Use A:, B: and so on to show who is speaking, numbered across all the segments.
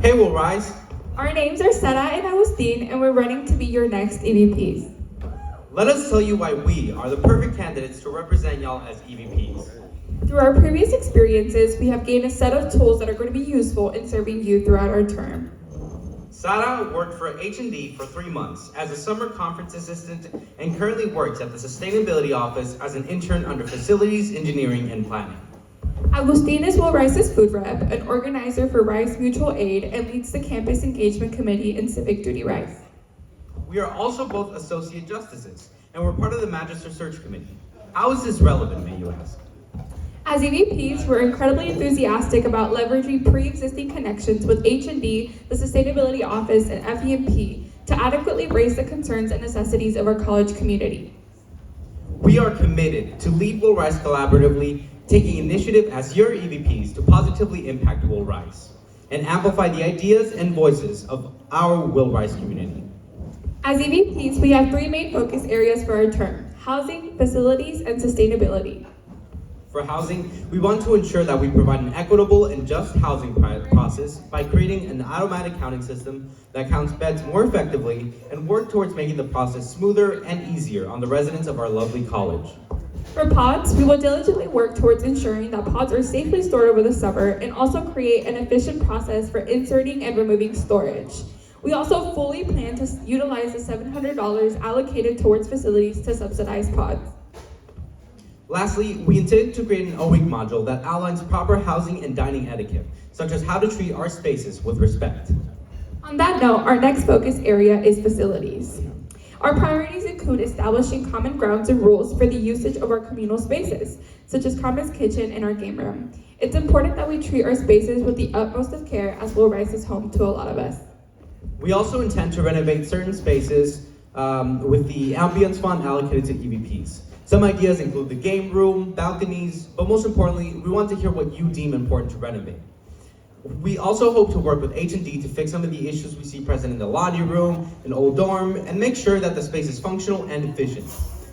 A: Okay, we'll rise.
B: Our names are Sara and Agustin, and we're running to be your next EVPs.
A: Let us tell you why we are the perfect candidates to represent y'all as EVPs.
B: Through our previous experiences, we have gained a set of tools that are going to be useful in serving you throughout our term.
A: Sara worked for H&D for 3 months as a summer conference assistant and currently works at the Sustainability Office as an intern under Facilities, Engineering, and Planning.
B: Agustin is Will Rice's food rep, an organizer for Rice Mutual Aid, and leads the Campus Engagement Committee in Civic Duty Rice.
A: We are also both Associate Justices, and we're part of the Magister Search Committee. How is this relevant, may you ask?
B: As EVPs, we're incredibly enthusiastic about leveraging pre-existing connections with H&D, the Sustainability Office, and FEMP to adequately raise the concerns and necessities of our college community.
A: We are committed to lead Will Rice collaboratively, taking initiative as your EVPs to positively impact Will Rice and amplify the ideas and voices of our Will Rice community.
B: As EVPs, we have 3 main focus areas for our term: housing, facilities, and sustainability.
A: For housing, we want to ensure that we provide an equitable and just housing process by creating an automatic counting system that counts beds more effectively and work towards making the process smoother and easier on the residents of our lovely college.
B: For pods, we will diligently work towards ensuring that pods are safely stored over the summer and also create an efficient process for inserting and removing storage. We also fully plan to utilize the $700 allocated towards facilities to subsidize pods.
A: Lastly, we intend to create an O-Week module that outlines proper housing and dining etiquette, such as how to treat our spaces with respect.
B: On that note, our next focus area is facilities. Our priorities include establishing common grounds and rules for the usage of our communal spaces, such as Carmen's kitchen and our game room. It's important that we treat our spaces with the utmost of care, as Will Rice is home to a lot of us.
A: We also intend to renovate certain spaces with the ambience fund allocated to EVPs. Some ideas include the game room, balconies, but most importantly, we want to hear what you deem important to renovate. We also hope to work with H&D to fix some of the issues we see present in the laundry room, an old dorm, and make sure that the space is functional and efficient.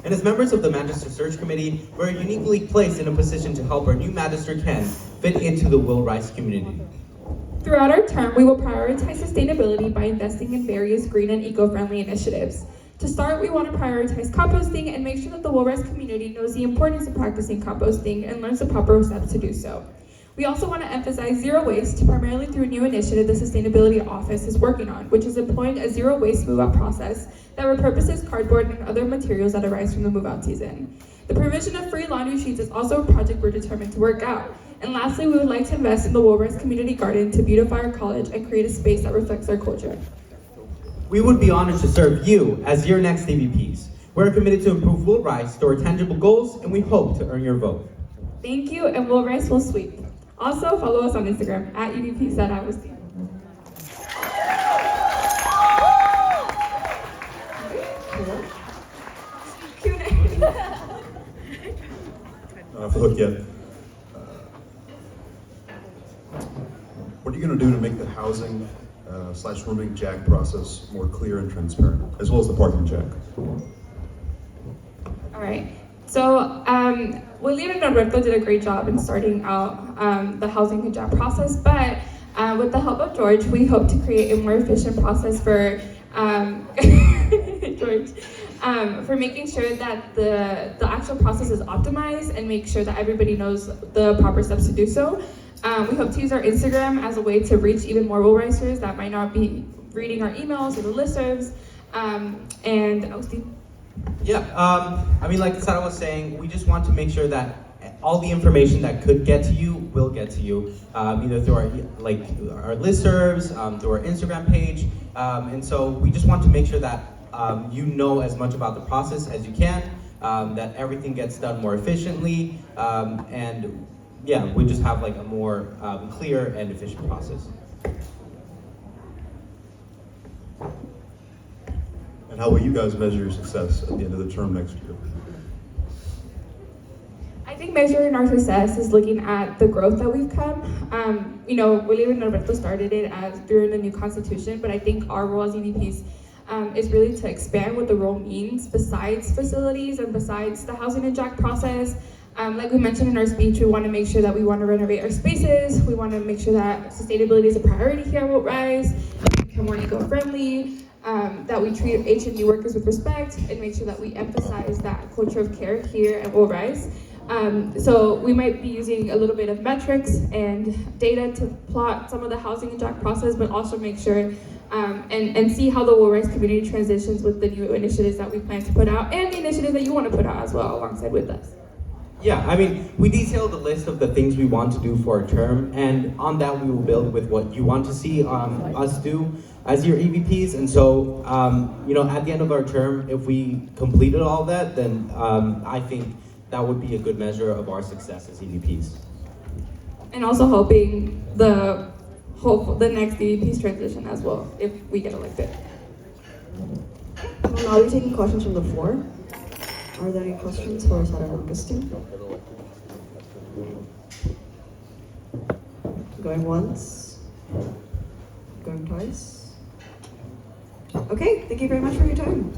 A: And as members of the Magister Search Committee, we're uniquely placed in a position to help our new Magister Ken fit into the Will Rice community.
B: Throughout our term, we will prioritize sustainability by investing in various green and eco-friendly initiatives. To start, we want to prioritize composting and make sure that the Will Rice community knows the importance of practicing composting and learns the proper steps to do so. We also want to emphasize zero waste, primarily through a new initiative the Sustainability Office is working on, which is employing a zero waste move-out process that repurposes cardboard and other materials that arise from the move-out season. The provision of free laundry sheets is also a project we're determined to work out. And lastly, we would like to invest in the Will Rice Community Garden to beautify our college and create a space that reflects our culture.
A: We would be honored to serve you as your next EVPs. We're committed to improve Will Rice toward tangible goals, and we hope to earn your vote.
B: Thank you, and Will Rice will sweep. Also, follow us on Instagram at EVPs@Agustin.
C: Look yet. What are you going to do to make the housing / rooming jack process more clear and transparent, as well as the parking jack?
B: All right. So William and Norberto did a great job in starting out the housing hijab process, but with the help of George, we hope to create a more efficient process for George, for making sure that the actual process is optimized and make sure that everybody knows the proper steps to do so. We hope to use our Instagram as a way to reach even more Will Ricers that might not be reading our emails or the listservs. And Agustin?
A: Yeah, I mean, like Sara was saying, we just want to make sure that all the information that could get to you will get to you, either through our listservs, through our Instagram page, and so we just want to make sure that you know as much about the process as you can, that everything gets done more efficiently, and yeah, we just have like a more clear and efficient process.
C: And how will you guys measure your success at the end of the term next year?
B: I think measuring our success is looking at the growth that we've come. William and Norberto started it as during the new constitution, but I think our role as EVPs is really to expand what the role means besides facilities and besides the housing and jack process. Like we mentioned in our speech, we want to make sure that we want to renovate our spaces. We want to make sure that sustainability is a priority here at Will Rise, become more eco-friendly, that we treat H&D workers with respect, and make sure that we emphasize that culture of care here at Will Rise. So we might be using a little bit of metrics and data to plot some of the housing and JAC process, but also make sure and see how the Will Rise community transitions with the new initiatives that we plan to put out and the initiatives that you want to put out as well alongside with us.
A: Yeah, I mean, we detailed the list of the things we want to do for our term, and on that we will build with what you want to see us do as your EVPs. And so, at the end of our term, if we completed all that, then I think that would be a good measure of our success as EVPs.
B: And also hoping the next EVPs transition as well, if we get elected.
D: Well, now we're taking questions from the floor. Are there any questions for Senator Agustin? Going once? Going twice? Okay, thank you very much for your time.